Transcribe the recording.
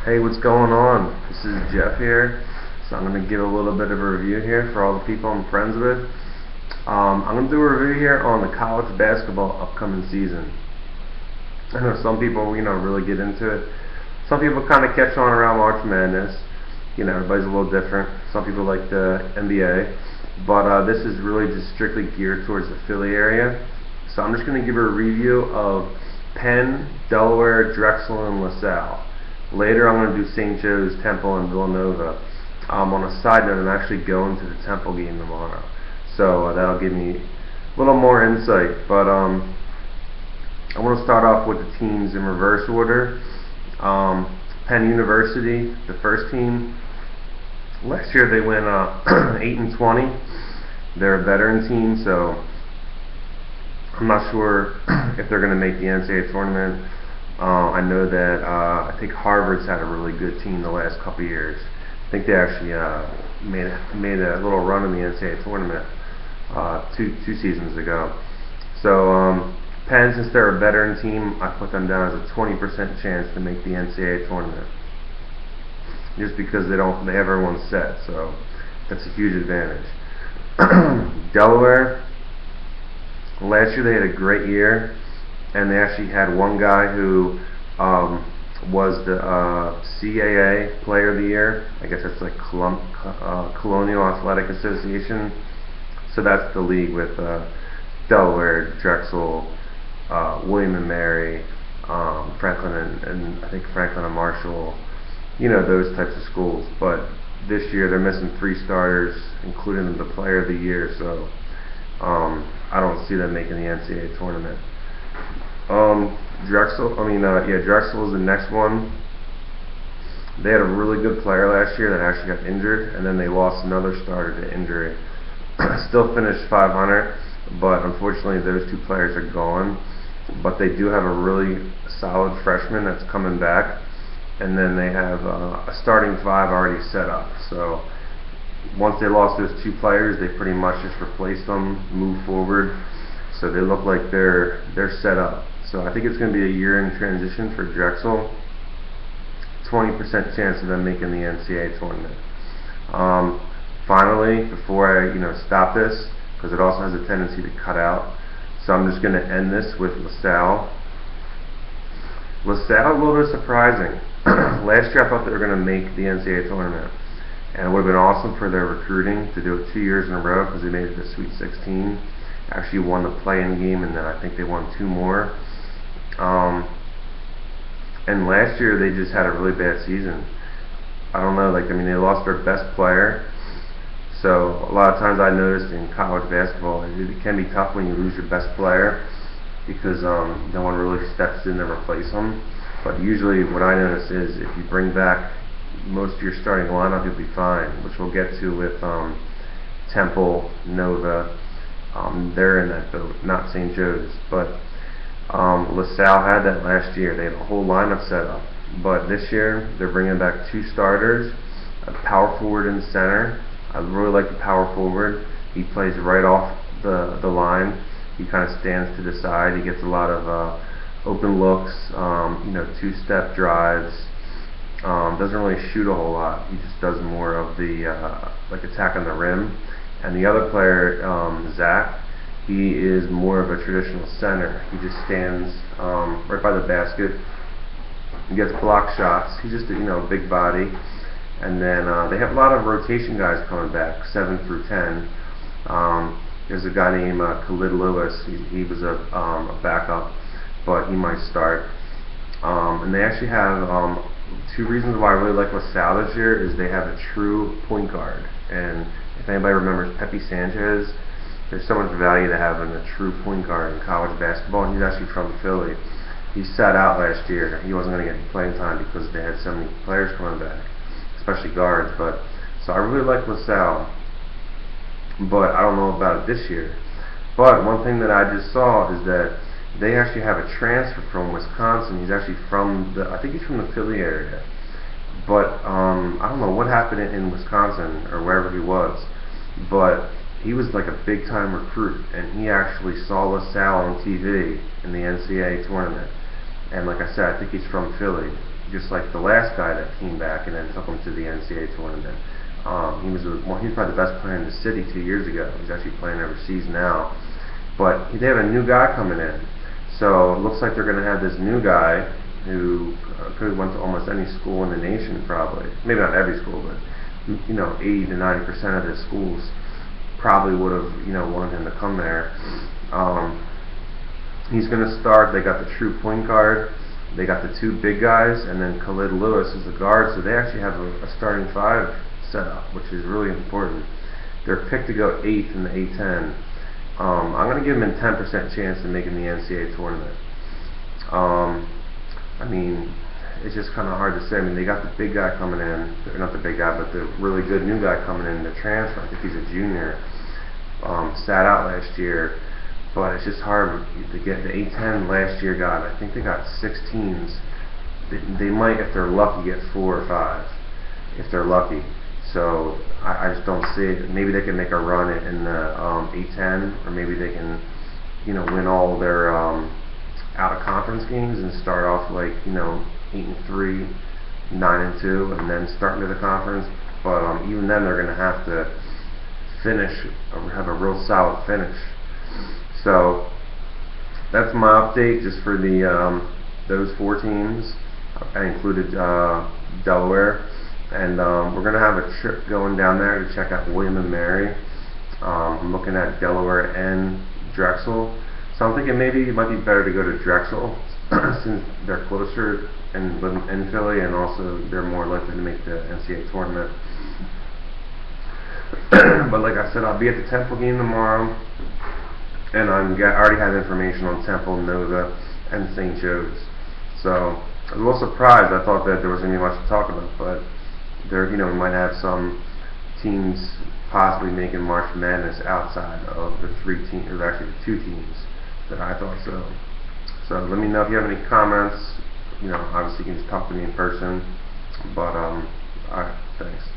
Hey, what's going on? This is Jeff here. So I'm going to give a little bit of a review here for all the people I'm friends with. I'm going to do a review here on the college basketball upcoming season. I know some people, really get into it. Some people kind of catch on around March Madness. Everybody's a little different. Some people like the NBA. But this is really just strictly geared towards the Philly area. So I'm just going to give a review of Penn, Delaware, Drexel, and LaSalle. Later I'm going to do St. Joe's, Temple, and Villanova. On a side note, I'm actually going to the Temple game tomorrow. So that'll give me a little more insight. But I want to start off with the teams in reverse order. Penn University, the first team. Last year they went 8-20. They're a veteran team, so I'm not sure if they're going to make the NCAA tournament. I know that I think Harvard's had a really good team the last couple of years. I think they actually made a little run in the NCAA tournament two seasons ago. So Penn, since they're a veteran team, I put them down as a 20% chance to make the NCAA tournament, just because they have everyone set. So that's a huge advantage. Delaware, last year they had a great year, and they actually had one guy who was the CAA Player of the Year. I guess that's like Colonial Athletic Association. So that's the league with Delaware, Drexel, William and Mary, Franklin, and I think Franklin and Marshall. Those types of schools. But this year they're missing 3 starters, including the Player of the Year. So I don't see them making the NCAA tournament. Drexel is the next one. They had a really good player last year that actually got injured, and then they lost another starter to injury. Still finished 500, but unfortunately those 2 players are gone. But they do have a really solid freshman that's coming back, and then they have a starting 5 already set up. So once they lost those 2 players, they pretty much just replaced them, moved forward. So they look like they're set up. So I think it's going to be a year in transition for Drexel. 20% chance of them making the NCAA tournament. Finally, before I stop this, because it also has a tendency to cut out, so I'm just going to end this with LaSalle. LaSalle, a little bit surprising. Last year I thought they were going to make the NCAA tournament, and it would have been awesome for their recruiting to do it 2 years in a row, because they made it to Sweet 16. Actually won the play-in game, and then I think they won 2 more. And last year they just had a really bad season. I don't know, they lost their best player. So a lot of times I noticed in college basketball, it can be tough when you lose your best player, because no one really steps in to replace them. But usually what I notice is if you bring back most of your starting lineup, you'll be fine, which we'll get to with Temple, Nova. They're in that boat, not St. Joe's. But LaSalle had that last year. They had a whole lineup set up. But this year, they're bringing back 2 starters, a power forward and center. I really like the power forward. He plays right off the line. He kind of stands to the side. He gets a lot of open looks, 2-step drives. Doesn't really shoot a whole lot. He just does more of the attack on the rim. And the other player, Zach, he is more of a traditional center. He just stands right by the basket. He gets block shots. He's just a big body. And then they have a lot of rotation guys coming back, 7 through 10. There's a guy named Khalid Lewis. He was a backup, but he might start. And they actually have 2 reasons why I really like LaSalle this year is they have a true point guard. And if anybody remembers Pepe Sanchez, there's so much value to having a true point guard in college basketball, and he's actually from Philly. He sat out last year. He wasn't going to get any playing time because they had so many players coming back, especially guards. So I really like LaSalle, but I don't know about it this year. But one thing that I just saw is that they actually have a transfer from Wisconsin. He's actually I think he's from the Philly area. But I don't know what happened in Wisconsin or wherever he was, but he was like a big time recruit, and he actually saw LaSalle on TV in the NCAA tournament. And like I said, I think he's from Philly. just like the last guy that came back and then took him to the NCAA tournament. He was probably the best player in the city 2 years ago. He's actually playing overseas now. But they have a new guy coming in. So it looks like they're going to have this new guy who could have went to almost any school in the nation probably. Maybe not every school, but 80 to 90% of the schools probably would have wanted him to come there. He's going to start. They got the true point guard. They got the two big guys, and then Khalid Lewis is the guard. So they actually have a starting five set up, which is really important. They're picked to go 8th in the A10. I'm going to give them a 10% chance of making the NCAA tournament. I mean, it's just kind of hard to say. I mean, they got the big guy coming in, not the big guy, but the really good new guy coming in, the transfer. I think he's a junior. Sat out last year, but it's just hard to get the A10 last year. I think they got 6 teams. They might, if they're lucky, get 4 or 5, if they're lucky. So I just don't see it. Maybe they can make a run in the A10, or maybe they can, win all their out of conference games and start off like 8-3, 9-2, and then start into the conference. But even then, they're going to have to finish or have a real solid finish. So that's my update just for the those 4 teams. I included Delaware. And we're going to have a trip going down there to check out William and Mary. I'm looking at Delaware and Drexel. So I'm thinking maybe it might be better to go to Drexel since they're closer and in Philly, and also they're more likely to make the NCAA tournament. But like I said, I'll be at the Temple game tomorrow, and I already have information on Temple, Nova, and St. Joe's. So I was a little surprised. I thought that there wasn't going to be much to talk about, but there, we might have some teams possibly making March Madness outside of the 3 teams, or actually the 2 teams that I thought so. So let me know if you have any comments. Obviously you can just talk to me in person. But alright, thanks.